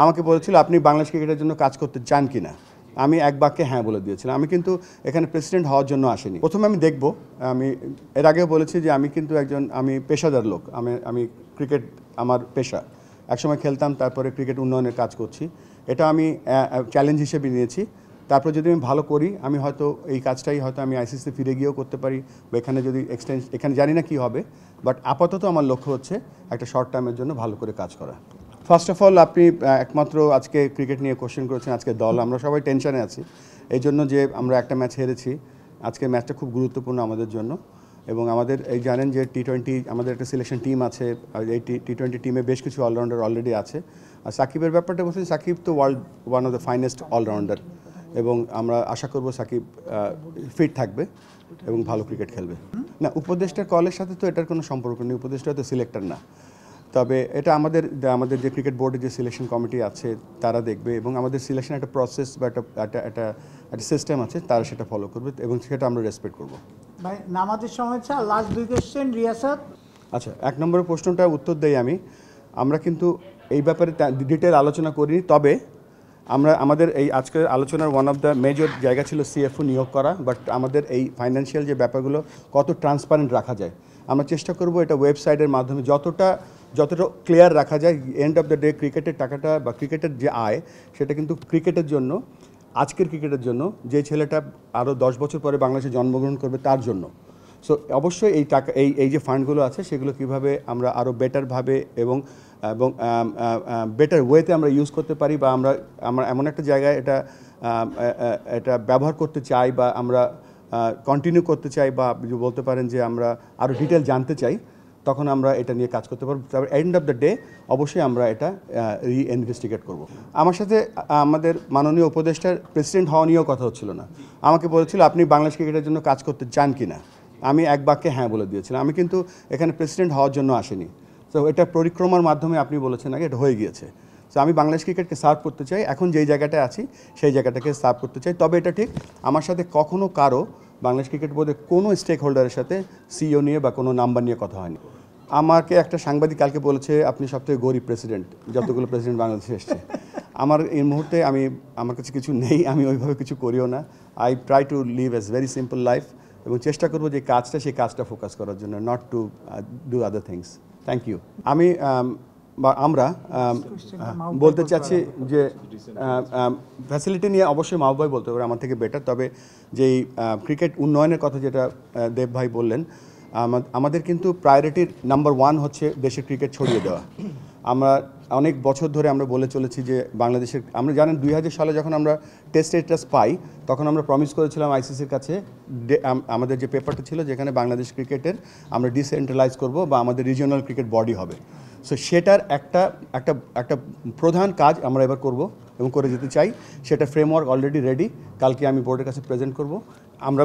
আমাকে বলেছিল আপনি বাংলাদেশ ক্রিকেটের জন্য কাজ করতে চান কিনা। আমি এক বাক্যে হ্যাঁ বলে দিয়েছিলাম। আমি কিন্তু এখানে প্রেসিডেন্ট হওয়ার জন্য আসিনি। প্রথমে আমি দেখব, আমি এর আগেও বলেছি যে আমি কিন্তু আমি পেশাদার লোক। আমি ক্রিকেট আমার পেশা। একসময় খেলতাম, তারপরে ক্রিকেট উন্নয়নের কাজ করছি। এটা আমি চ্যালেঞ্জ হিসেবে নিয়েছি। তারপর যদি আমি ভালো করি, আমি হয়তো এই কাজটাই হয়তো আমি আইসিসিতে ফিরে গিয়েও করতে পারি, বা এখানে যদি এখানে জানি না কী হবে, বাট আপাতত আমার লক্ষ্য হচ্ছে একটা শর্ট টাইমের জন্য ভালো করে কাজ করা। ফার্স্ট অফ অল, আপনি একমাত্র আজকে ক্রিকেট নিয়ে কোশ্চেন করেছেন। আজকে দল আমরা সবাই টেনশনে আছি এই জন্য যে আমরা একটা ম্যাচ হেরেছি। আজকে ম্যাচটা খুব গুরুত্বপূর্ণ আমাদের জন্য, এবং আমাদের এই জানেন যে টি-20 আমাদের একটা সিলেকশন টিম আছে। আর এই টি-20 টিমে বেশ কিছু অলরাউন্ডার অলরেডি আছে। আর সাকিবের ব্যাপারটা বলছি, সাকিব তো world one of the finest allrounder, এবং আমরা আশা করব সাকিব ফিট থাকবে এবং ভালো ক্রিকেট খেলবে। না, উপদেষ্টার কলের সাথে তো এটার কোনো সম্পর্ক নেই। উপদেষ্টা তো সিলেক্টর না। তবে এটা আমাদের যে ক্রিকেট বোর্ডের যে সিলেকশন কমিটি আছে তারা দেখবে, এবং আমাদের সিলেকশন একটা প্রসেস বা একটা সিস্টেম আছে, তারা সেটা ফলো করবে, এবং সেটা আমরা রেসপেক্ট করব। ভাই, নামাজের সময় হচ্ছে, লাস্ট 2 কোশ্চেন রিয়াসাত। আচ্ছা, 1 নম্বরের প্রশ্নটা উত্তর দেই আমি। আমরা কিন্তু এই ব্যাপারে ডিটেল আলোচনা করিনি, তবে আমাদের এই আজকের আলোচনার ওয়ান অফ দ্য মেজর জায়গা ছিল সিএফও নিয়োগ করা। বাট আমাদের এই ফাইন্যান্সিয়াল যে ব্যাপারগুলো কত ট্রান্সপারেন্ট রাখা যায়, আমরা চেষ্টা করব এটা ওয়েবসাইটের মাধ্যমে যতটা ক্লিয়ার রাখা যায়। এন্ড অফ দ্য ডে ক্রিকেটের টাকাটা বা ক্রিকেটের যে আয়, সেটা কিন্তু ক্রিকেটের জন্য, আজকের ক্রিকেটের জন্য, যে ছেলেটা আরও 10 বছর পরে বাংলাদেশে জন্মগ্রহণ করবে তার জন্য। সো অবশ্যই এই টাকা, এই যে ফান্ডগুলো আছে, সেগুলো কীভাবে আমরা আরও বেটারভাবে এবং বেটার ওয়েতে আমরা ইউজ করতে পারি, বা আমরা এমন একটা জায়গায় এটা ব্যবহার করতে চাই, বা আমরা কন্টিনিউ করতে চাই, বা বলতে পারেন যে আমরা আরও ডিটেল জানতে চাই, তখন আমরা এটা নিয়ে কাজ করতে পারবো। তারপর এন্ড অফ দ্য ডে অবশ্যই আমরা এটা ইনভেস্টিগেট করব। আমার সাথে আমাদের মাননীয় উপদেষ্টার প্রেসিডেন্ট হওয়া নিয়েও কথা হচ্ছিল না। আমাকে বলেছিল আপনি বাংলাদেশ ক্রিকেটের জন্য কাজ করতে চান কি না। আমি এক বাক্যে হ্যাঁ বলে দিয়েছিলাম। আমি কিন্তু এখানে প্রেসিডেন্ট হওয়ার জন্য আসিনি। তো এটা পরিক্রমার মাধ্যমে আপনি বলেছেন আগে, এটা হয়ে গিয়েছে। তো আমি বাংলাদেশ ক্রিকেটকে সার্ভ করতে চাই, এখন যেই জায়গাটায় আছি সেই জায়গাটাকে সার্ভ করতে চাই। তবে এটা ঠিক, আমার সাথে কখনো কারো বাংলাদেশ ক্রিকেট বোর্ডের কোনো স্টেক হোল্ডারের সাথে সিইও নিয়ে বা কোনো নাম্বার নিয়ে কথা হয়নি। আমাকে একটা সাংবাদিক কালকে বলেছে আপনি সবথেকে গরিব প্রেসিডেন্ট যতগুলো প্রেসিডেন্ট বাংলাদেশে এসছে। আমার এই মুহূর্তে আমার কাছে কিছু নেই, আমি ওইভাবে কিছু করিও না। I try to live a very simple life, এবং চেষ্টা করবো যে সেই কাজটা ফোকাস করার জন্য, not to do other things. Thank you. আমরা বলতে চাচ্ছি যে ফ্যাসিলিটি নিয়ে অবশ্যই মাহবুব ভাই বলতে পারে আমার থেকে বেটার। তবে যেই ক্রিকেট উন্নয়নের কথা যেটা দেব ভাই বললেন, আমাদের কিন্তু প্রায়োরিটির নাম্বার 1 হচ্ছে দেশের ক্রিকেট ছড়িয়ে দেওয়া। আমরা অনেক বছর ধরে আমরা বলে চলেছি যে বাংলাদেশের, আমরা জানেন 2000 সালে যখন আমরা টেস্ট স্ট্যাটাস পাই, তখন আমরা প্রমিস করেছিলাম আইসিসির কাছে, আমাদের যে পেপারটা ছিল যেখানে বাংলাদেশ ক্রিকেটের আমরা ডিসেন্ট্রালাইজ করব, বা আমাদের রিজিওনাল ক্রিকেট বডি হবে। সো সেটার একটা প্রধান কাজ আমরা এবার করব এবং করে যেতে চাই। সেটা ফ্রেমওয়ার্ক অলরেডি রেডি, কালকে আমি বোর্ডের কাছে প্রেজেন্ট করব। আমরা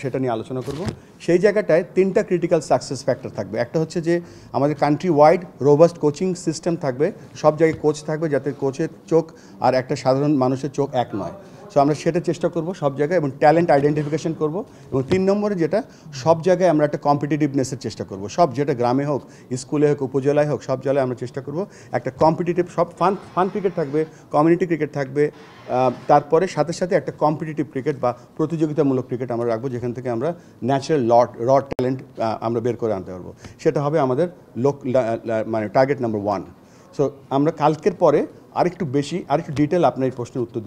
সেটা নিয়ে আলোচনা করব। সেই জায়গাটায় 3টা ক্রিটিক্যাল সাকসেস ফ্যাক্টর থাকবে। একটা হচ্ছে যে আমাদের country wide robust coaching system থাকবে, সব জায়গায় কোচ থাকবে, যাতে কোচের চোখ আর একটা সাধারণ মানুষের চোখ এক নয়। সো আমরা সেটা চেষ্টা করব সব জায়গায়, এবং ট্যালেন্ট আইডেন্টিফিকেশন করব। এবং 3 নম্বরে যেটা, সব জায়গায় আমরা একটা কম্পিটিটিভনেসের চেষ্টা করব। সব, যেটা গ্রামে হোক, স্কুলে হোক, উপজেলায় হোক, সব জায়গায় আমরা চেষ্টা করব একটা কম্পিটিটিভ, সব ফান ক্রিকেট থাকবে, কমিউনিটি ক্রিকেট থাকবে, তারপরে সাথে সাথে একটা কম্পিটিটিভ ক্রিকেট বা প্রতিযোগিতামূলক ক্রিকেট আমরা রাখবো, যেখান থেকে আমরা ন্যাচারাল র ট্যালেন্ট আমরা বের করে আনতে পারবো। সেটা হবে আমাদের মানে টার্গেট নাম্বার 1। সো আমরা কালকের পরে আরেকটু ডিটেল আপনার এই প্রশ্নের উত্তর